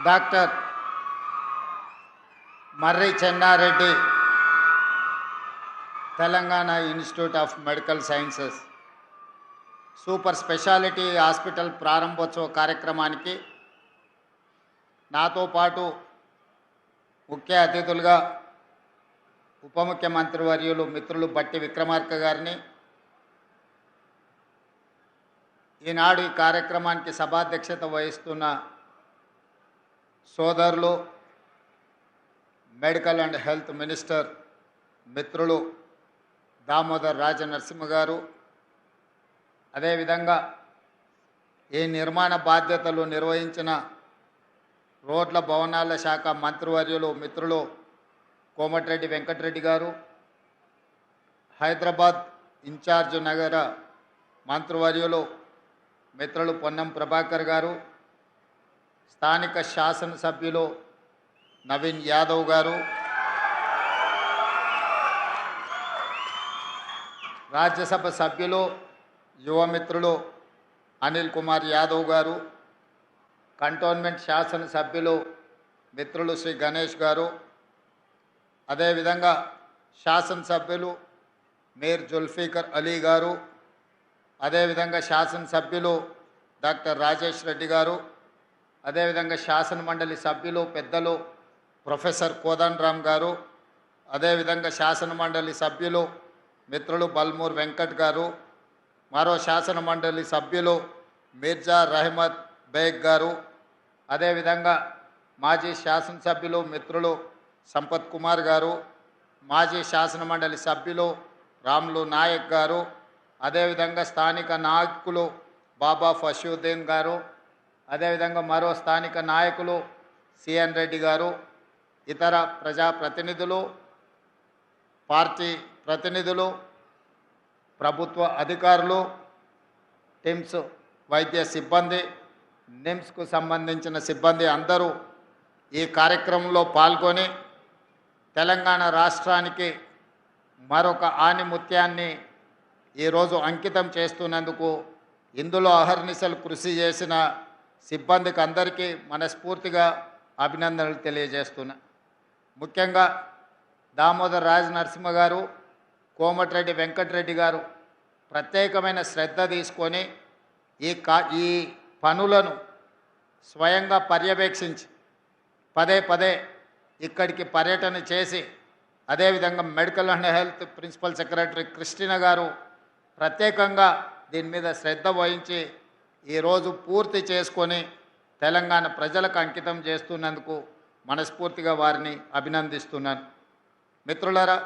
Doctor Marri Chennareddy Telangana institute of medical sciences super speciality hospital ప్రారంభోత్సవ కార్యక్రమానికి నాతో పాటు ముఖ్య అతిథులుగా ఉప ముఖ్యమంత్రి వర్యులు మిత్రులు బట్టి విక్రమార్క గారిని, ఈనాడు ఈ కార్యక్రమానికి సభాధ్యక్షత వహిస్తున్న సోదరులు మెడికల్ అండ్ హెల్త్ మినిస్టర్ మిత్రులు దామోదర్ రాజ నరసింహ గారు, అదేవిధంగా ఈ నిర్మాణ బాధ్యతలు నిర్వహించిన రోడ్ల భవనాల శాఖ మంత్రివర్యులు మిత్రులు కోమటిరెడ్డి వెంకటరెడ్డి గారు, హైదరాబాద్ ఇన్ఛార్జ్ నగర మంత్రివర్యులు మిత్రులు పొన్నం ప్రభాకర్ గారు, స్థానిక శాసనసభ్యులు నవీన్ యాదవ్ గారు, రాజ్యసభ సభ్యులు యువమిత్రులు అనిల్ కుమార్ యాదవ్ గారు, కంటోన్మెంట్ శాసనసభ్యులు మిత్రులు శ్రీ గణేష్ గారు, అదేవిధంగా శాసనసభ్యులు మీర్ జుల్ఫీకర్ అలీ గారు, అదేవిధంగా శాసనసభ్యులు డాక్టర్ రాజేష్ రెడ్డి గారు, అదేవిధంగా శాసన మండలి సభ్యులు పెద్దలు ప్రొఫెసర్ కోదండరామ్ గారు, అదేవిధంగా శాసన మండలి సభ్యులు మిత్రులు బల్మూర్ వెంకట్ గారు, మరో శాసన మండలి సభ్యులు మిర్జా రహమత్ బేగ్ గారు, అదేవిధంగా మాజీ శాసనసభ్యులు మిత్రులు సంపత్ కుమార్ గారు, మాజీ శాసన మండలి సభ్యులు రాములు నాయక్ గారు, అదేవిధంగా స్థానిక నాయకులు బాబా ఫషుద్దీన్ గారు, అదేవిధంగా మరో స్థానిక నాయకులు సిఎన్ రెడ్డి గారు, ఇతర ప్రజాప్రతినిధులు, పార్టీ ప్రతినిధులు, ప్రభుత్వ అధికారులు, టిమ్స్ వైద్య సిబ్బంది, నిమ్స్కు సంబంధించిన సిబ్బంది అందరూ ఈ కార్యక్రమంలో పాల్గొని తెలంగాణ రాష్ట్రానికి మరొక ఆణిముత్యాన్ని ఈరోజు అంకితం చేస్తున్నందుకు ఇందులో అహర్నిశలు కృషి చేసిన సిబ్బందికి అందరికీ మనస్ఫూర్తిగా అభినందనలు తెలియజేస్తున్నా. ముఖ్యంగా దామోదర్ రాజ నరసింహ గారు, కోమటిరెడ్డి వెంకటరెడ్డి గారు ప్రత్యేకమైన శ్రద్ధ తీసుకొని ఈ పనులను స్వయంగా పర్యవేక్షించి పదే పదే ఇక్కడికి పర్యటన చేసి, అదేవిధంగా medical and health principal secretary Christina గారు ప్రత్యేకంగా దీని మీద శ్రద్ధ వహించి ఈరోజు పూర్తి చేసుకొని తెలంగాణ ప్రజలకు అంకితం చేస్తున్నందుకు మనస్ఫూర్తిగా వారిని అభినందిస్తున్నాను. మిత్రులారా,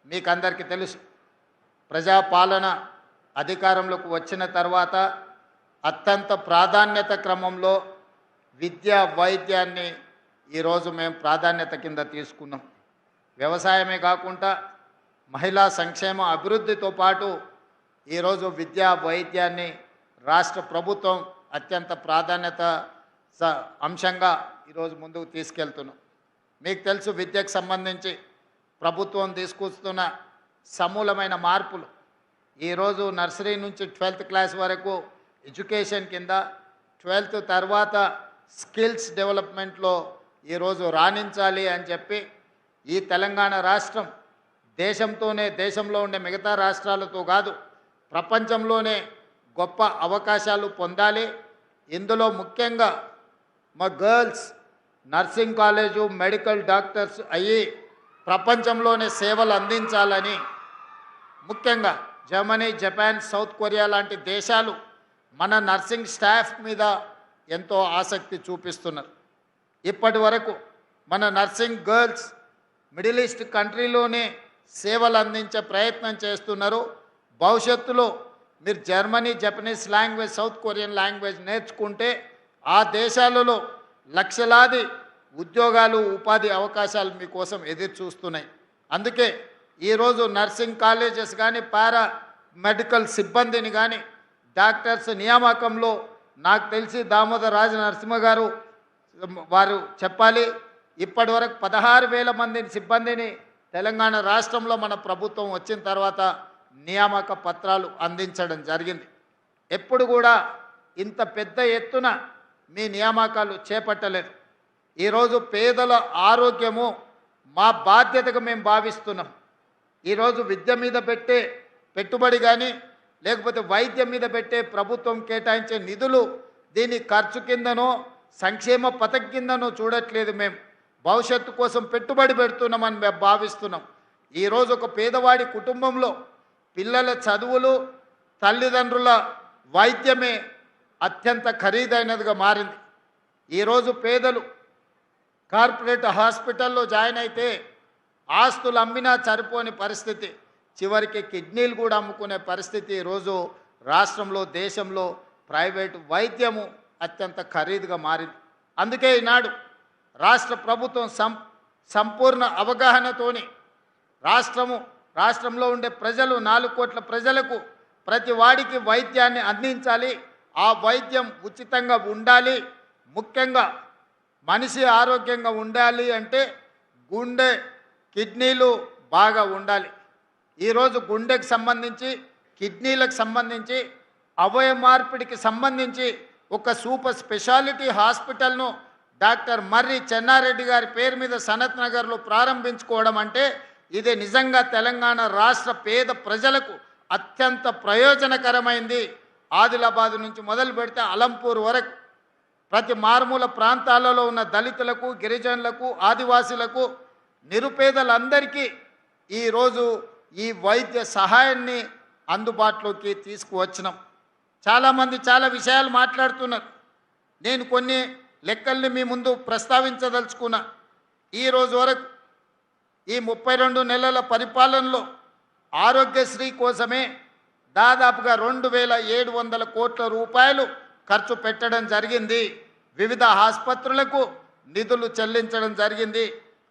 మీకందరికీ తెలుసు, ప్రజాపాలన అధికారంలోకి వచ్చిన తర్వాత అత్యంత ప్రాధాన్యత క్రమంలో విద్యా వైద్యాన్ని ఈరోజు మేము ప్రాధాన్యత కింద తీసుకున్నాం. వ్యవసాయమే కాకుండా మహిళా సంక్షేమ అభివృద్ధితో పాటు ఈరోజు విద్యా వైద్యాన్ని రాష్ట్ర ప్రభుత్వం అత్యంత ప్రాధాన్యత అంశంగా ఈరోజు ముందుకు తీసుకెళ్తున్నాం. మీకు తెలుసు, విద్యకు సంబంధించి ప్రభుత్వం తీసుకొస్తున్న సమూలమైన మార్పులు. ఈరోజు నర్సరీ నుంచి 12th క్లాస్ వరకు ఎడ్యుకేషన్ కింద, 12th తర్వాత స్కిల్స్ డెవలప్మెంట్లో ఈరోజు రాణించాలి అని చెప్పి ఈ తెలంగాణ రాష్ట్రం దేశంలో ఉండే మిగతా రాష్ట్రాలతో కాదు, ప్రపంచంలోనే గొప్ప అవకాశాలు పొందాలి. ఇందులో ముఖ్యంగా మా girls nursing college medical doctors అయ్యి ప్రపంచంలోనే సేవలు అందించాలని ముఖ్యంగా జర్మనీ, జపాన్, సౌత్ కొరియా లాంటి దేశాలు మన నర్సింగ్ స్టాఫ్ మీద ఎంతో ఆసక్తి చూపిస్తున్నారు. ఇప్పటి వరకు మన నర్సింగ్ గర్ల్స్ మిడిల్ ఈస్ట్ కంట్రీలోనే సేవలు అందించే ప్రయత్నం చేస్తున్నారు. భవిష్యత్తులో మీరు Germany, Japanese language, south Korean language నేర్చుకుంటే ఆ దేశాలలో లక్షలాది ఉద్యోగాలు, ఉపాధి అవకాశాలు మీకోసం ఎదురు చూస్తున్నాయి. అందుకే ఈరోజు నర్సింగ్ కాలేజెస్ కానీ, పారా మెడికల్ సిబ్బందిని కానీ డాక్టర్స్ నియామకంలో నాకు తెలిసి దామోదర్ రాజ నరసింహ గారు వారు చెప్పాలి, ఇప్పటి వరకు 16,000 మంది సిబ్బందిని తెలంగాణ రాష్ట్రంలో మన ప్రభుత్వం వచ్చిన తర్వాత నియామక పత్రాలు అందించడం జరిగింది. ఎప్పుడు కూడా ఇంత పెద్ద ఎత్తున మీ నియామకాలు చేపట్టలేదు. ఈరోజు పేదల ఆరోగ్యము మా బాధ్యతగా మేము భావిస్తున్నాం. ఈరోజు విద్య మీద పెట్టే పెట్టుబడి కానీ లేకపోతే వైద్యం మీద పెట్టే ప్రభుత్వం కేటాయించే నిధులు దీని ఖర్చు కిందనో సంక్షేమ పథకం కిందనో చూడట్లేదు. మేము భవిష్యత్తు కోసం పెట్టుబడి పెడుతున్నామని మేము భావిస్తున్నాం. ఈరోజు ఒక పేదవాడి కుటుంబంలో పిల్లల చదువులు తల్లిదండ్రుల వైద్యమే అత్యంత ఖరీదైనదిగా మారింది. ఈరోజు పేదలు కార్పొరేట్ హాస్పిటల్లో జాయిన్ అయితే ఆస్తులు అమ్మినా సరిపోని పరిస్థితి, చివరికి కిడ్నీలు కూడా అమ్ముకునే పరిస్థితి ఈరోజు రాష్ట్రంలో దేశంలో ప్రైవేటు వైద్యము అత్యంత ఖరీదుగా మారింది. అందుకే ఈనాడు రాష్ట్ర ప్రభుత్వం సంపూర్ణ అవగాహనతోని రాష్ట్రంలో ఉండే ప్రజలు 4 కోట్ల ప్రజలకు ప్రతి వాడికి వైద్యాన్ని అందించాలి. ఆ వైద్యం ఉచితంగా ఉండాలి. ముఖ్యంగా మనిషి ఆరోగ్యంగా ఉండాలి అంటే గుండె కిడ్నీలు బాగా ఉండాలి. ఈరోజు గుండెకు సంబంధించి కిడ్నీలకు సంబంధించి అవయవ మార్పిడికి సంబంధించి ఒక super speciality హాస్పిటల్ను doctor Marri Chennareddy గారి పేరు మీద సనత్ నగర్లో ప్రారంభించుకోవడం అంటే ఇది నిజంగా తెలంగాణ రాష్ట్ర పేద ప్రజలకు అత్యంత ప్రయోజనకరమైంది. ఆదిలాబాద్ నుంచి మొదలు పెడితే అలంపూర్ వరకు ప్రతి మారుమూల ప్రాంతాలలో ఉన్న దళితులకు గిరిజనులకు ఆదివాసీలకు నిరుపేదలందరికీ ఈరోజు ఈ వైద్య సహాయాన్ని అందుబాటులోకి తీసుకువచ్చినాం. చాలామంది చాలా విషయాలు మాట్లాడుతున్నారు. నేను కొన్ని లెక్కల్ని మీ ముందు ప్రస్తావించదలుచుకున్నా. ఈరోజు వరకు ఈ 32 నెలల పరిపాలనలో ఆరోగ్యశ్రీ కోసమే దాదాపుగా 2700 కోట్ల రూపాయలు ఖర్చు పెట్టడం జరిగింది. వివిధ ఆసుపత్రులకు నిధులు చెల్లించడం జరిగింది.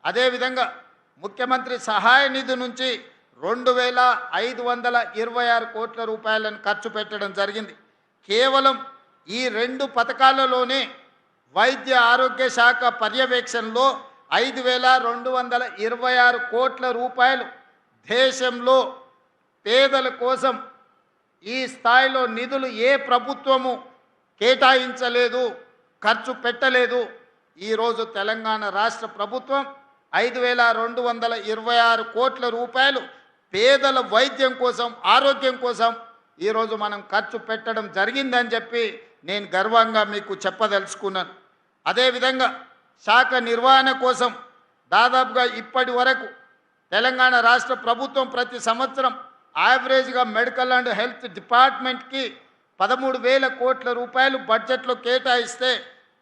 అదేవిధంగా ముఖ్యమంత్రి సహాయ నిధి నుంచి 2526 కోట్ల రూపాయలను ఖర్చు పెట్టడం జరిగింది. కేవలం ఈ 2 పథకాలలోనే వైద్య ఆరోగ్య శాఖ పర్యవేక్షణలో 5226 కోట్ల రూపాయలు దేశంలో పేదల కోసం ఈ స్థాయిలో నిధులు ఏ ప్రభుత్వము కేటాయించలేదు, ఖర్చు పెట్టలేదు. ఈరోజు తెలంగాణ రాష్ట్ర ప్రభుత్వం 5226 కోట్ల రూపాయలు పేదల వైద్యం కోసం ఆరోగ్యం కోసం ఈరోజు మనం ఖర్చు పెట్టడం జరిగిందని చెప్పి నేను గర్వంగా మీకు చెప్పదలుచుకున్నాను. అదేవిధంగా శాఖ నిర్వహణ కోసం దాదాపుగా ఇప్పటి వరకు తెలంగాణ రాష్ట్ర ప్రభుత్వం ప్రతి సంవత్సరం యావరేజ్గా మెడికల్ అండ్ హెల్త్ డిపార్ట్మెంట్కి 13,000 కోట్ల రూపాయలు బడ్జెట్లో కేటాయిస్తే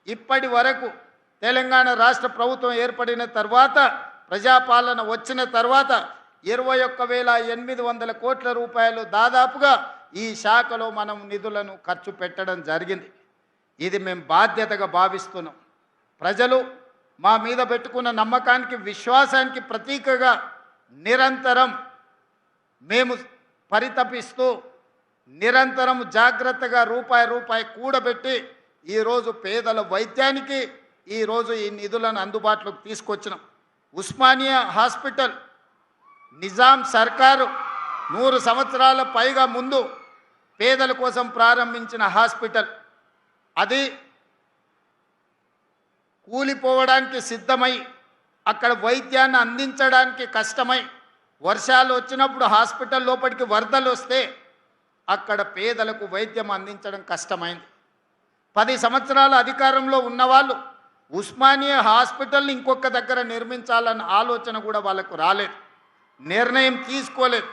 ఇప్పటి వరకు తెలంగాణ రాష్ట్ర ప్రభుత్వం ఏర్పడిన తర్వాత ప్రజాపాలన వచ్చిన తర్వాత 21,800 కోట్ల రూపాయలు దాదాపుగా ఈ శాఖలో మనం నిధులను ఖర్చు పెట్టడం జరిగింది. ఇది మేము బాధ్యతగా భావిస్తున్నాం. ప్రజలు మా మీద పెట్టుకున్న నమ్మకానికి విశ్వాసానికి ప్రతీకగా నిరంతరం మేము పరితపిస్తూ నిరంతరం జాగ్రత్తగా రూపాయి కూడబెట్టి ఈరోజు పేదల వైద్యానికి ఈరోజు ఈ నిధులను అందుబాటులోకి తీసుకొచ్చినాం. ఉస్మానియా హాస్పిటల్ నిజాం సర్కారు 100 సంవత్సరాల పైగా ముందు పేదల కోసం ప్రారంభించిన హాస్పిటల్ అది కూలిపోవడానికి సిద్ధమై అక్కడ వైద్యాన్ని అందించడానికి కష్టమై వర్షాలు వచ్చినప్పుడు హాస్పిటల్ లోపలికి వరదలు వస్తే అక్కడ పేదలకు వైద్యం అందించడం కష్టమైంది. 10 సంవత్సరాల అధికారంలో ఉన్నవాళ్ళు ఉస్మానియా హాస్పిటల్ని ఇంకొక దగ్గర నిర్మించాలన్న ఆలోచన కూడా వాళ్ళకు రాలేదు, నిర్ణయం తీసుకోలేదు.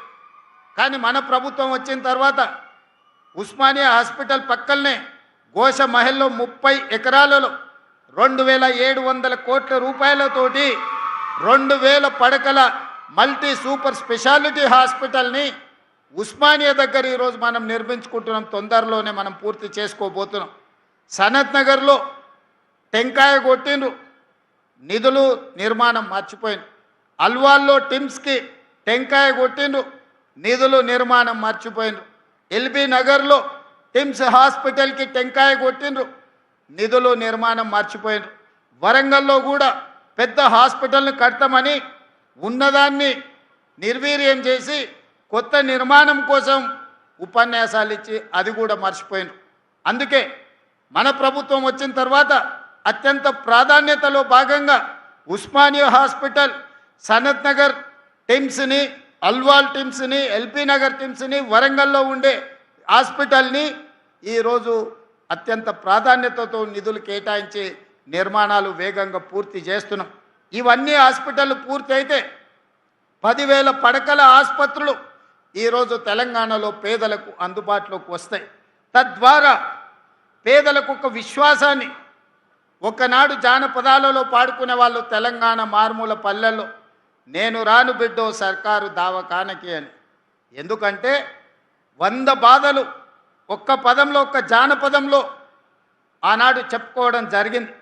కానీ మన ప్రభుత్వం వచ్చిన తర్వాత ఉస్మానియా హాస్పిటల్ పక్కనే గోష మహల్లో 30 ఎకరాలలో 2700 కోట్ల రూపాయలతోటి 2000 పడకల మల్టీ సూపర్ స్పెషాలిటీ హాస్పిటల్ని ఉస్మానియా దగ్గర ఈరోజు మనం నిర్మించుకుంటున్నాం. తొందరలోనే మనం పూర్తి చేసుకోబోతున్నాం. సనత్ నగర్లో టెంకాయ కొట్టిండ్రు, నిధులు నిర్మాణం మర్చిపోయింది. అల్వాల్లో టిమ్స్కి టెంకాయ కొట్టిండ్రు, నిధులు నిర్మాణం మర్చిపోయిండ్రు. ఎల్బీ నగర్లో టిమ్స్ హాస్పిటల్కి టెంకాయ కొట్టిండ్రు, నిధులు నిర్మాణం మర్చిపోయిండ్రు. వరంగల్లో కూడా పెద్ద హాస్పిటల్ని కడతామని ఉన్నదాన్ని నిర్వీర్యం చేసి కొత్త నిర్మాణం కోసం ఉపన్యాసాలు ఇచ్చి అది కూడా మర్చిపోయిండ్రు. అందుకే మన ప్రభుత్వం వచ్చిన తర్వాత అత్యంత ప్రాధాన్యతలో భాగంగా ఉస్మానియా హాస్పిటల్, సనత్ నగర్ టిమ్స్ని, అల్వాల్ టిమ్స్ని, ఎల్బీ నగర్ టిమ్స్ని, వరంగల్లో ఉండే హాస్పిటల్ని ఈరోజు అత్యంత ప్రాధాన్యతతో నిధులు కేటాయించి నిర్మాణాలు వేగంగా పూర్తి చేస్తున్నాం. ఇవన్నీ హాస్పిటల్ పూర్తి అయితే 10,000 పడకల ఆసుపత్రులు ఈరోజు తెలంగాణలో పేదలకు అందుబాటులోకి వస్తాయి. తద్వారా పేదలకు ఒక విశ్వాసాన్ని, ఒకనాడు జానపదాలలో పాడుకునే వాళ్ళు తెలంగాణ మారుమూల పల్లెల్లో నేను రాను బిడ్డో సర్కారు దావఖానకి అని. ఎందుకంటే 100 బాధలు ఒక్క పదంలో, ఒక్క జానపదంలో ఆనాడు చెప్పుకోవడం జరిగింది.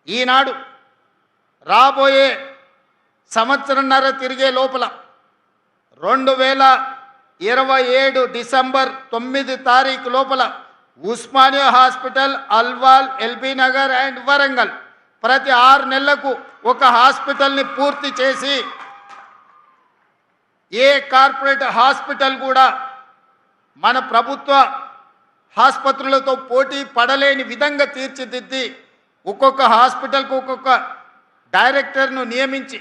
ఈనాడు రాబోయే సంవత్సరంన్నర తిరిగే లోపల 2027 డిసెంబర్ 9 తారీఖు లోపల Osmania hospital, Alwal, LB Nagar and Warangal ప్రతి 6 నెలలకు ఒక హాస్పిటల్ని పూర్తి చేసి ఏ కార్పొరేట్ హాస్పిటల్ కూడా మన ప్రభుత్వ ఆసుపత్రులతో పోటీ పడలేని విధంగా తీర్చిదిద్ది ఒక్కొక్క హాస్పిటల్కు ఒక్కొక్క డైరెక్టర్ను నియమించి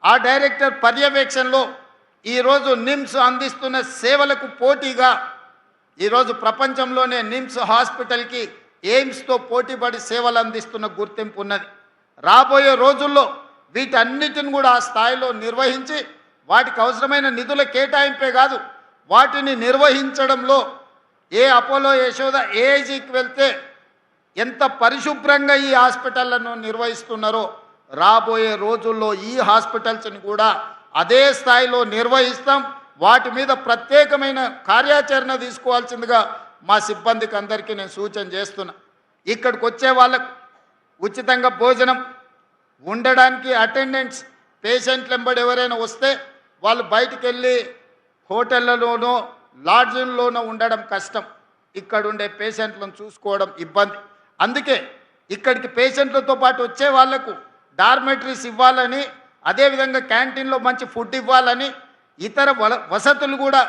ఆ డైరెక్టర్ పర్యవేక్షణలో ఈరోజు నిమ్స్ అందిస్తున్న సేవలకు పోటీగా ఈరోజు ప్రపంచంలోనే నిమ్స్ హాస్పిటల్కి ఎయిమ్స్తో పోటీపడి సేవలు అందిస్తున్న గుర్తింపు ఉన్నది. రాబోయే రోజుల్లో వీటన్నిటిని కూడా ఆ స్థాయిలో నిర్వహించి వాటికి అవసరమైన నిధుల కేటాయింపే కాదు, వాటిని నిర్వహించడంలో ఏ అపోలో, యశోద, ఏఐజీకి వెళ్తే ఎంత పరిశుభ్రంగా ఈ హాస్పిటళ్లను నిర్వహిస్తున్నారో రాబోయే రోజుల్లో ఈ హాస్పిటల్స్ని కూడా అదే స్థాయిలో నిర్వహిస్తాం. వాటి మీద ప్రత్యేకమైన కార్యాచరణ తీసుకోవాల్సిందిగా మా సిబ్బందికి అందరికీ నేను సూచన చేస్తున్నా. ఇక్కడికి వచ్చే వాళ్ళకు ఉచితంగా భోజనం, ఉండడానికి అటెండెంట్స్, పేషెంట్లు వెంబడి ఎవరైనా వస్తే వాళ్ళు బయటికి వెళ్ళి హోటళ్లలోనో లాడ్జిల్లోనో ఉండడం కష్టం, ఇక్కడ ఉండే పేషెంట్లను చూసుకోవడం ఇబ్బంది. అందుకే ఇక్కడికి పేషెంట్లతో పాటు వచ్చే వాళ్లకు డార్మెటరీస్ ఇవ్వాలని, అదేవిధంగా క్యాంటీన్లో మంచి ఫుడ్ ఇవ్వాలని, ఇతర వసతులు కూడా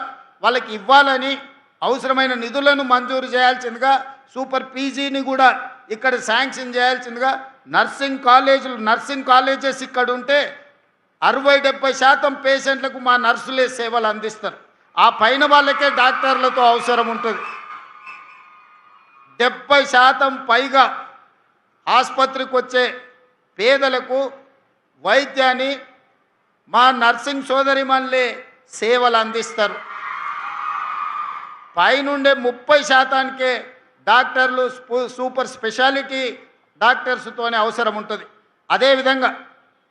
వాళ్ళకి ఇవ్వాలని అవసరమైన నిధులను మంజూరు చేయాల్సిందిగా, సూపర్ పీజీని కూడా ఇక్కడ శాంక్షన్ చేయాల్సిందిగా, నర్సింగ్ కాలేజెస్ ఇక్కడ ఉంటే 60-70% పేషెంట్లకు మా నర్సులే సేవలు అందిస్తారు. ఆ పైన వాళ్ళకే డాక్టర్లతో అవసరం ఉంటుంది. 70% పైగా ఆసుపత్రికి వచ్చే పేదలకు వైద్యాన్ని మా నర్సింగ్ సోదరిమణులే సేవలు అందిస్తారు. పైనుండే 30%కే డాక్టర్లు, సూపర్ స్పెషాలిటీ డాక్టర్స్తోనే అవసరం ఉంటుంది. అదేవిధంగా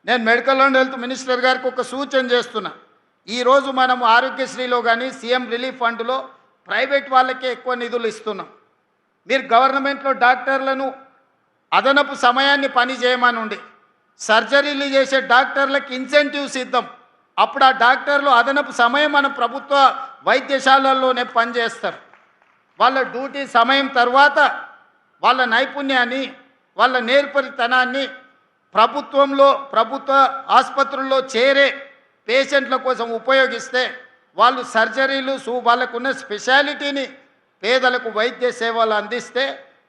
నేను మెడికల్ అండ్ హెల్త్ మినిస్టర్ గారికి ఒక సూచన చేస్తున్నా. ఈరోజు మనం ఆరోగ్యశ్రీలో కానీ సీఎం రిలీఫ్ ఫండ్లో ప్రైవేట్ వాళ్ళకే ఎక్కువ నిధులు ఇస్తున్నాం. మీరు గవర్నమెంట్లో డాక్టర్లను అదనపు సమయాన్ని పని చేయమని ఉండి సర్జరీలు చేసే డాక్టర్లకు ఇన్సెంటివ్స్ ఇద్దాం. అప్పుడు ఆ డాక్టర్లు అదనపు సమయం మన ప్రభుత్వ వైద్యశాలల్లోనే పనిచేస్తారు. వాళ్ళ డ్యూటీ సమయం తర్వాత వాళ్ళ నైపుణ్యాన్ని, వాళ్ళ నేర్పరితనాన్ని ప్రభుత్వ ఆసుపత్రుల్లో చేరే పేషెంట్ల కోసం ఉపయోగిస్తే వాళ్ళు సర్జరీలు, వాళ్ళకున్న స్పెషాలిటీని పేదలకు వైద్య సేవలు అందిస్తే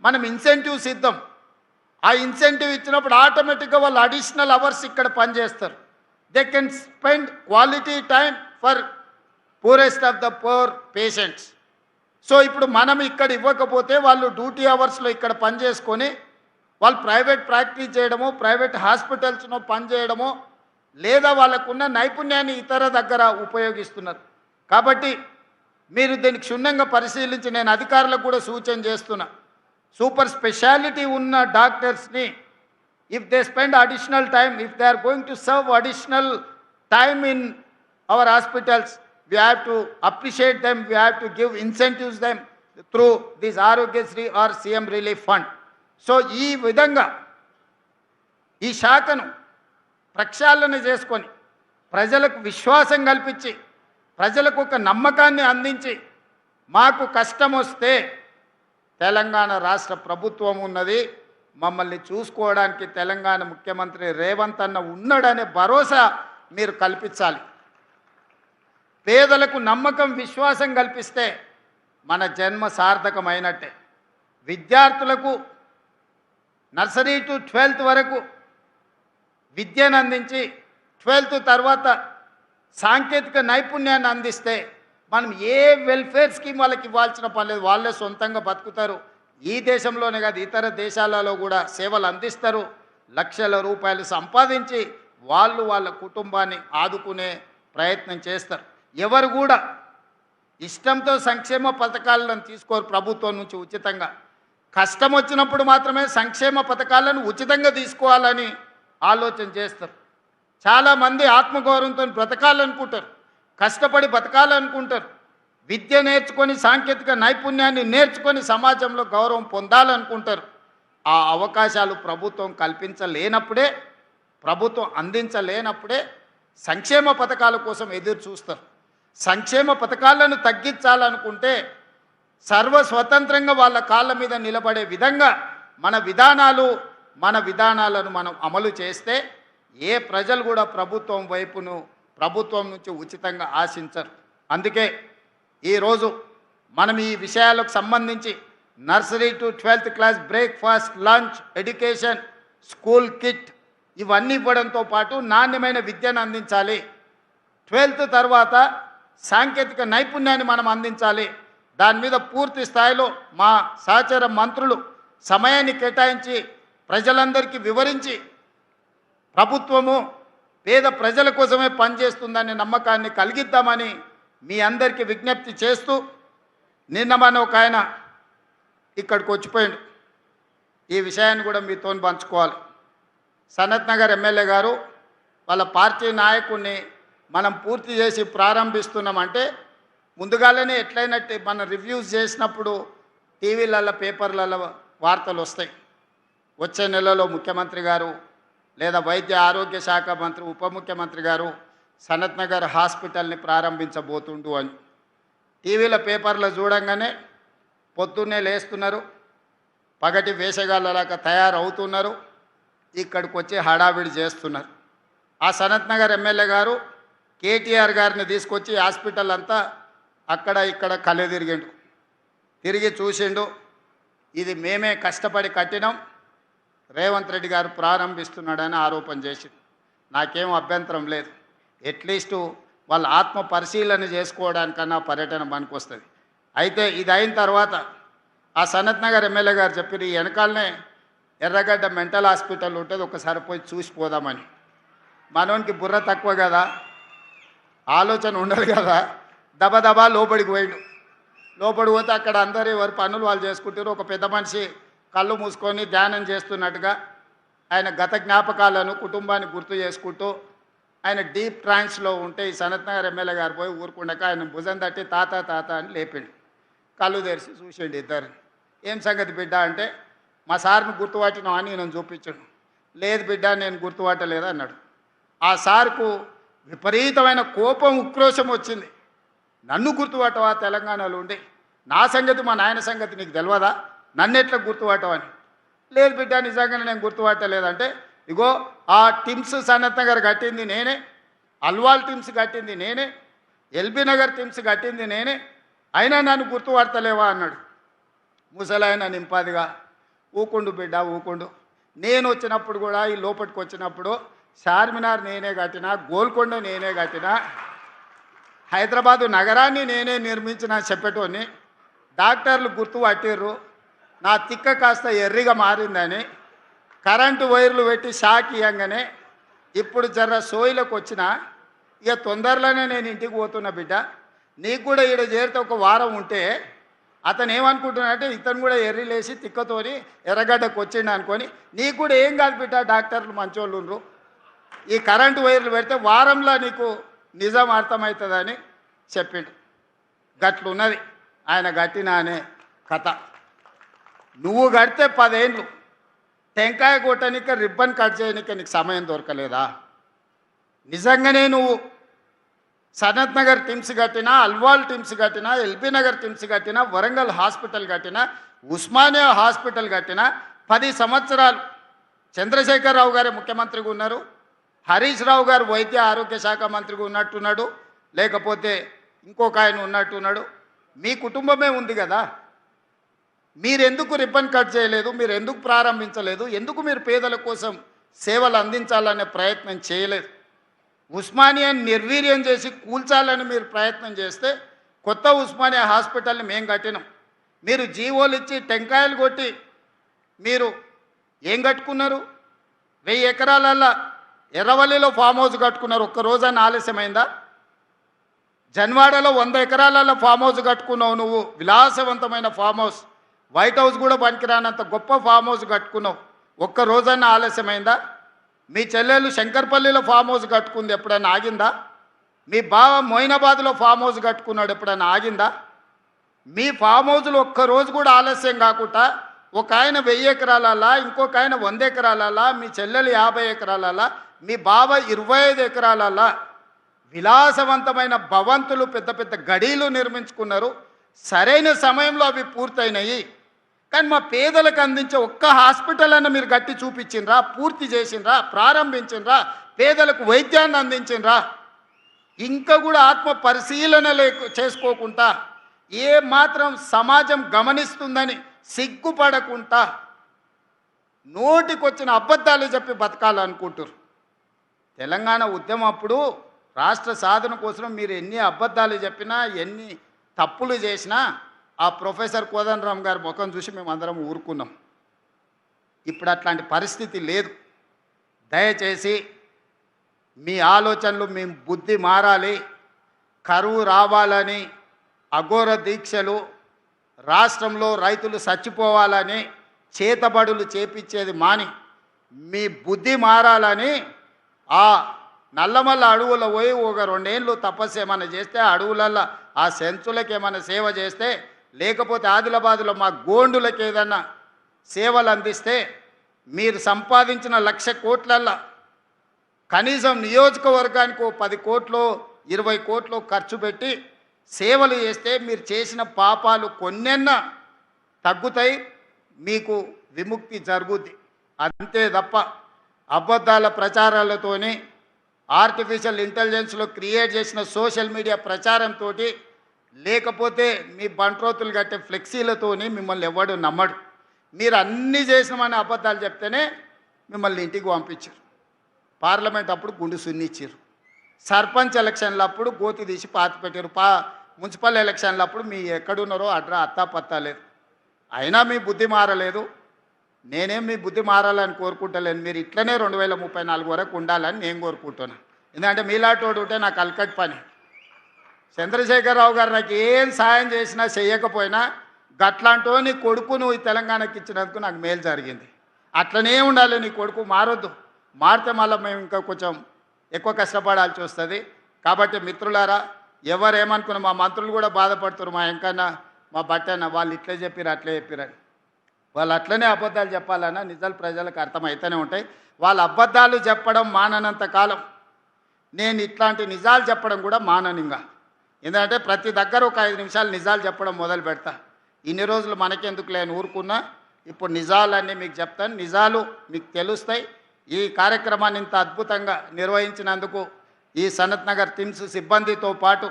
మనం ఇన్సెంటివ్స్ ఇద్దాం. ఆ ఇన్సెంటివ్ ఇచ్చినప్పుడు ఆటోమేటిక్గా వాళ్ళు అడిషనల్ అవర్స్ ఇక్కడ పనిచేస్తారు. They can spend quality time for poorest of the poor patients. So ఇప్పుడు మనం ఇక్కడ ఇవ్వకపోతే వాళ్ళు డ్యూటీ అవర్స్లో ఇక్కడ పనిచేసుకొని వాళ్ళు ప్రైవేట్ ప్రాక్టీస్ చేయడమో, ప్రైవేట్ హాస్పిటల్స్లో పనిచేయడమో, లేదా వాళ్ళకున్న నైపుణ్యాన్ని ఇతర దగ్గర ఉపయోగిస్తున్నారు. కాబట్టి మీరు దీనికి క్షుణ్ణంగా పరిశీలించి నేను అధికారులకు కూడా సూచన చేస్తున్నా. సూపర్ స్పెషాలిటీ ఉన్న డాక్టర్స్ని if they spend additional time, if they are going to serve additional time in our hospitals, we have to appreciate them, we have to give incentives them through this Arogyasri or CM Relief Fund. So ఈ విధంగా ఈ శాఖను ప్రక్షాళన చేసుకొని ప్రజలకు విశ్వాసం కల్పించి ప్రజలకు ఒక నమ్మకాన్ని అందించి మాకు కష్టం వస్తే తెలంగాణ రాష్ట్ర ప్రభుత్వం ఉన్నది, మమ్మల్ని చూసుకోవడానికి తెలంగాణ ముఖ్యమంత్రి రేవంత్ అన్న ఉన్నాడనే భరోసా మీరు కల్పించాలి. పేదలకు నమ్మకం, విశ్వాసం కల్పిస్తే మన జన్మ సార్థకమైనట్టే. విద్యార్థులకు నర్సరీ టు 12th వరకు విద్యను అందించి 12th తర్వాత సాంకేతిక నైపుణ్యాన్ని అందిస్తే మనం ఏ వెల్ఫేర్ స్కీమ్ వాళ్ళకి ఇవ్వాల్సిన పని లేదు. వాళ్ళే సొంతంగా బతుకుతారు. ఈ దేశంలోనే కాదు ఇతర దేశాలలో కూడా సేవలు అందిస్తారు. లక్షల రూపాయలు సంపాదించి వాళ్ళ కుటుంబాన్ని ఆదుకునే ప్రయత్నం చేస్తారు. ఎవరు కూడా ఇష్టంతో సంక్షేమ పథకాలను తీసుకోరు ప్రభుత్వం నుంచి ఉచితంగా. కష్టం వచ్చినప్పుడు మాత్రమే సంక్షేమ పథకాలను ఉచితంగా తీసుకోవాలని ఆలోచన చేస్తారు. చాలామంది ఆత్మగౌరవంతో బ్రతకాలనుకుంటారు, కష్టపడి బతకాలనుకుంటారు, విద్య నేర్చుకొని సాంకేతిక నైపుణ్యాన్ని నేర్చుకొని సమాజంలో గౌరవం పొందాలనుకుంటారు. ఆ అవకాశాలు ప్రభుత్వం కల్పించలేనప్పుడే, ప్రభుత్వం అందించలేనప్పుడే సంక్షేమ పథకాల కోసం ఎదురు చూస్తారు. సంక్షేమ పథకాలను తగ్గించాలనుకుంటే సర్వస్వతంత్రంగా వాళ్ళ కాళ్ళ మీద నిలబడే విధంగా మన విధానాలను మనం అమలు చేస్తే ఏ ప్రజలు కూడా ప్రభుత్వం నుంచి ఉచితంగా ఆశించరు. అందుకే ఈరోజు మనం ఈ విషయాలకు సంబంధించి nursery to 12th class breakfast, lunch, education, school kit ఇవన్నీ ఇవ్వడంతో పాటు నాణ్యమైన విద్యను అందించాలి. 12th తర్వాత సాంకేతిక నైపుణ్యాన్ని మనం అందించాలి. దాని మీద పూర్తి స్థాయిలో మా సహచర మంత్రులు సమయాన్ని కేటాయించి ప్రజలందరికీ వివరించి ప్రభుత్వము పేద ప్రజల కోసమే పనిచేస్తుందనే నమ్మకాన్ని కలిగిద్దామని మీ అందరికీ విజ్ఞప్తి చేస్తూ, నిన్న మన ఒక ఆయన ఇక్కడికి వచ్చిపోయాడు. ఈ విషయాన్ని కూడా మీతో పంచుకోవాలి. సనత్ నగర్ ఎమ్మెల్యే గారు వాళ్ళ పార్టీ నాయకుడిని మనం పూర్తి చేసి ప్రారంభిస్తున్నామంటే ముందుగానే ఎట్లయినట్టు మనం రివ్యూస్ చేసినప్పుడు టీవీలలో పేపర్లలో వార్తలు వస్తాయి. వచ్చే నెలలో ముఖ్యమంత్రి గారు లేదా వైద్య ఆరోగ్య శాఖ మంత్రి ఉప ముఖ్యమంత్రి గారు సనత్ నగర్ హాస్పిటల్ని ప్రారంభించబోతుండు అని టీవీల పేపర్లో చూడంగానే పొద్దున్నే లేస్తున్నారు, పగటి వేషగాళ్ళలాగా తయారవుతున్నారు, ఇక్కడికి వచ్చి హడావిడి చేస్తున్నారు. ఆ సనత్ నగర్ ఎమ్మెల్యే గారు కేటీఆర్ గారిని తీసుకొచ్చి హాస్పిటల్ అంతా అక్కడ ఇక్కడ కళ్ళు తిరిగి చూసిండు. ఇది మేమే కష్టపడి కట్టినాం, రేవంత్ రెడ్డి గారు ప్రారంభిస్తున్నాడని ఆరోపణ చేసింది. నాకేం అభ్యంతరం లేదు. అట్లీస్టు వాళ్ళ ఆత్మ పరిశీలన చేసుకోవడానికన్నా పర్యటన పనికొస్తుంది. అయితే ఇది అయిన తర్వాత ఆ సనత్ నగర్ ఎమ్మెల్యే గారు చెప్పారు, ఈ వెనకాలనే ఎర్రగడ్డ మెంటల్ హాస్పిటల్ ఉంటుంది, ఒకసారి పోయి చూసిపోదామని. మనోనికి బుర్ర తక్కువ కదా, ఆలోచన ఉండదు కదా, దబదబా లోపలికి పోయిండు. లోపలికి పోతే అక్కడ అందరూ ఎవరి పనులు వాళ్ళు చేసుకుంటారు. ఒక పెద్ద మనిషి కళ్ళు మూసుకొని ధ్యానం చేస్తున్నట్టుగా ఆయన గత జ్ఞాపకాలను కుటుంబాన్ని గుర్తు చేసుకుంటూ ఆయన డీప్ ట్రాన్స్లో ఉంటే ఈ సనత్ నగర్ ఎమ్మెల్యే గారు పోయి ఊరుకుండక ఆయన భుజం తట్టి తాత అని లేపిండు. కళ్ళు తెరిచి చూసిండు ఇద్దరు. ఏం సంగతి బిడ్డ అంటే, మా సార్ని గుర్తుపట్టినావు అని నేను చూపించాడు. లేదు బిడ్డ నేను గుర్తుపట్టలేదు అన్నాడు. ఆ సార్కు విపరీతమైన కోపం, ఉక్రోషం వచ్చింది. నన్ను గుర్తుపట్టవా తెలంగాణలో ఉండి? నా సంగతి మా నాయన సంగతి నీకు తెలియదా? నన్ను ఎట్లా గుర్తుపట్టవని? లేదు బిడ్డ నిజంగానే నేను గుర్తుపట్టలేదంటే, ఇగో ఆ టిమ్స్ సనత్ నగర్ కట్టింది నేనే, అల్వాల్ టిమ్స్ కట్టింది నేనే, ఎల్బీ నగర్ టిమ్స్ కట్టింది నేనే, అయినా నన్ను గుర్తుపడతలేవా అన్నాడు. ముసలాయన నింపాదిగా, ఊకుండు బిడ్డ ఊకుండు, నేను వచ్చినప్పుడు కూడా ఈ లోపలికి వచ్చినప్పుడు చార్మినార్ నేనే కట్టినా, గోల్కొండ నేనే కట్టినా, హైదరాబాదు నగరాన్ని నేనే నిర్మించిన చెప్పేటోని, డాక్టర్లు గుర్తుపట్టిర్రు, నా తిక్క కాస్త ఎర్రిగా మారిందని కరెంటు వైర్లు పెట్టి షాక్ ఇవ్వగానే ఇప్పుడు జర్ర సోయిలకు వచ్చిన, ఇక తొందరలోనే నేను ఇంటికి పోతున్నా బిడ్డ, నీకు కూడా ఈడ చేరితే ఒక వారం ఉంటే అతను ఏమనుకుంటున్నాడంటే ఇతను కూడా ఎర్రిలేసి తిక్కతోని ఎర్రగడ్డకు వచ్చిండు అనుకొని, నీకు కూడా ఏం కాదు బిడ్డ, డాక్టర్లు మంచోళ్ళు ఉండ్రు, ఈ కరెంటు వైర్లు పెడితే వారంలో నీకు నిజం అర్థమవుతుందని చెప్పిండు. గట్లున్నది ఆయన గట్టిన అనే కథ. నువ్వు కడితే 10 ఏళ్ళు టెంకాయ కొట్టనిక రిబ్బన్ కట్ చేయనిక నీకు సమయం దొరకలేదా? నిజంగానే నువ్వు సనత్ నగర్ టిమ్స్ కట్టినా, అల్వాల్ టిమ్స్ కట్టినా, ఎల్బీ నగర్ టిమ్స్ కట్టినా, వరంగల్ హాస్పిటల్ కట్టినా, ఉస్మానియా హాస్పిటల్ కట్టినా 10 సంవత్సరాలు చంద్రశేఖరరావు గారే ముఖ్యమంత్రిగా ఉన్నారు, హరీష్ రావు గారు వైద్య ఆరోగ్య శాఖ మంత్రిగా ఉన్నట్టున్నాడు, లేకపోతే ఇంకొక ఆయన ఉన్నట్టున్నాడు. మీ కుటుంబమే ఉంది కదా, మీరెందుకు రిబ్బన్ కట్ చేయలేదు, మీరు ఎందుకు ప్రారంభించలేదు, ఎందుకు మీరు పేదల కోసం సేవలు అందించాలనే ప్రయత్నం చేయలేదు? ఉస్మానియాని నిర్వీర్యం చేసి కూల్చాలని మీరు ప్రయత్నం చేస్తే కొత్త ఉస్మానియా హాస్పిటల్ని మేము కట్టినాం. మీరు జీవోలు ఇచ్చి టెంకాయలు కొట్టి మీరు ఏం కట్టుకున్నారు? 1000 ఎకరాలల్లో ఎర్రవల్లిలో ఫామ్ హౌస్ కట్టుకున్నారు. ఒక్క రోజన్నా ఆలస్యమైందా? జన్వాడలో 100 ఎకరాలలో ఫామ్ హౌస్ కట్టుకున్నావు నువ్వు, విలాసవంతమైన ఫామ్ హౌస్, వైట్ హౌస్ కూడా పనికిరానంత గొప్ప ఫామ్ హౌస్ కట్టుకున్నావు. ఒక్క రోజన్నా ఆలస్యమైందా? మీ చెల్లెలు శంకర్పల్లిలో ఫామ్ హౌస్ కట్టుకుంది, ఎప్పుడైనా ఆగిందా? మీ బావ మొయినాబాద్లో ఫామ్ హౌస్ కట్టుకున్నాడు, ఎప్పుడైనా ఆగిందా? మీ ఫామ్ హౌస్లో ఒక్కరోజు కూడా ఆలస్యం కాకుండా ఒక ఆయన 1000 ఎకరాలలా, ఇంకొక ఆయన 100 ఎకరాలలా, మీ చెల్లెలు 50 ఎకరాలలా, మీ బావ 25 ఎకరాలలా విలాసవంతమైన భవంతులు, పెద్ద పెద్ద గడీలు నిర్మించుకున్నారు. సరైన సమయంలో అవి పూర్తయినాయి. కానీ మా పేదలకు అందించే ఒక్క హాస్పిటల్ అన్న మీరు గట్టి చూపించిండ్రా, పూర్తి చేసిండ్రా, ప్రారంభించిండ్రా, పేదలకు వైద్యాన్ని అందించిండ్రా? ఇంకా కూడా ఆత్మ పరిశీలన చేసుకోకుండా ఏ మాత్రం సమాజం గమనిస్తుందని సిగ్గుపడకుండా నోటికొచ్చిన అబద్ధాలు చెప్పి బతకాలనుకుంటారు. తెలంగాణ ఉద్యమం అప్పుడు రాష్ట్ర సాధన కోసం మీరు ఎన్ని అబద్ధాలు చెప్పినా, ఎన్ని తప్పులు చేసినా ఆ ప్రొఫెసర్ కోదండరామ్ గారి ముఖం చూసి మేము అందరం ఊరుకున్నాం. ఇప్పుడు అట్లాంటి పరిస్థితి లేదు. దయచేసి మీ ఆలోచనలు, మీ బుద్ధి మారాలి. కరువు రావాలని అఘోర దీక్షలు, రాష్ట్రంలో రైతులు చచ్చిపోవాలని చేతబడులు చేపించేది మాని మీ బుద్ధి మారాలని ఆ నల్లమల్ల అడవుల పోయి ఒక 2 ఏళ్ళు తపస్సు ఏమైనా చేస్తే, అడవులల్లో ఆ సెంచులకు ఏమైనా సేవ చేస్తే, లేకపోతే ఆదిలాబాదులో మా గోండులకు ఏదన్నా సేవలు అందిస్తే మీరు సంపాదించిన 1,00,000 కోట్లల్లో కనీసం నియోజకవర్గానికి 10 కోట్లు 20 కోట్లు ఖర్చు పెట్టి సేవలు చేస్తే మీరు చేసిన పాపాలు కొన్నెన్నా తగ్గుతాయి, మీకు విముక్తి జరుగుద్ది. అంతే తప్ప అబద్ధాల ప్రచారాలతోని, ఆర్టిఫిషియల్ ఇంటెలిజెన్స్లో క్రియేట్ చేసిన సోషల్ మీడియా ప్రచారంతో, లేకపోతే మీ బంట్రోతులు కట్టే ఫ్లెక్సీలతోని మిమ్మల్ని ఎవడు నమ్మడు. మీరు అన్నీ చేసినామని అబద్ధాలు చెప్తేనే మిమ్మల్ని ఇంటికి పంపించారు. పార్లమెంట్ అప్పుడు గుండు సున్నిచ్చారు. సర్పంచ్ ఎలక్షన్లప్పుడు గోతి తీసి పాతి పెట్టారు. మున్సిపల్ ఎలక్షన్లప్పుడు మీ ఎక్కడున్నారో అత్తా పత్తా లేదు. అయినా మీ బుద్ధి మారలేదు. నేనేం మీ బుద్ధి మారాలని కోరుకుంటలేను. మీరు ఇట్లనే 2034 వరకు ఉండాలని నేను కోరుకుంటున్నాను. ఎందుకంటే మీలాంటి ఉంటే నాకు అలకట్ పని. చంద్రశేఖరరావు గారు నాకు ఏం సాయం చేసినా చేయకపోయినా గట్లాంటో నీ కొడుకు నువ్వు ఈ తెలంగాణకి ఇచ్చినందుకు నాకు మేలు జరిగింది. అట్లనే ఉండాలి. నీ కొడుకు మారొద్దు. మారితే మళ్ళీ మేము ఇంకా కొంచెం ఎక్కువ కష్టపడాల్సి వస్తుంది. కాబట్టి మిత్రులారా, ఎవరేమనుకున్నా మా మంత్రులు కూడా బాధపడుతున్నారు. మా ఎంకన్నా, మా బట్టన్న వాళ్ళు ఇట్లే చెప్పిరు అట్లే చెప్పిరని. వాళ్ళు అట్లనే అబద్ధాలు చెప్పాలన్నా నిజాలు ప్రజలకు అర్థమవుతూనే ఉంటాయి. వాళ్ళ అబద్ధాలు చెప్పడం మాననంత కాలం నేను ఇట్లాంటి నిజాలు చెప్పడం కూడా మాననింగా. ఎందుకంటే ప్రతి దగ్గర ఒక 5 నిమిషాలు నిజాలు చెప్పడం మొదలు పెడతా. ఇన్ని రోజులు మనకెందుకు లేని ఊరుకున్నా, ఇప్పుడు నిజాలన్నీ మీకు చెప్తాను. నిజాలు మీకు తెలుస్తాయి. ఈ కార్యక్రమాన్ని ఇంత అద్భుతంగా నిర్వహించినందుకు ఈ సనత్ నగర్ టిమ్స్ సిబ్బందితో పాటు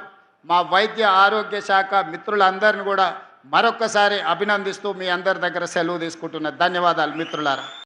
మా వైద్య ఆరోగ్య శాఖ మిత్రులందరిని కూడా మరొక్కసారి అభినందిస్తూ మీ అందరి దగ్గర సెలవు తీసుకుంటున్నా. ధన్యవాదాలు మిత్రులారా.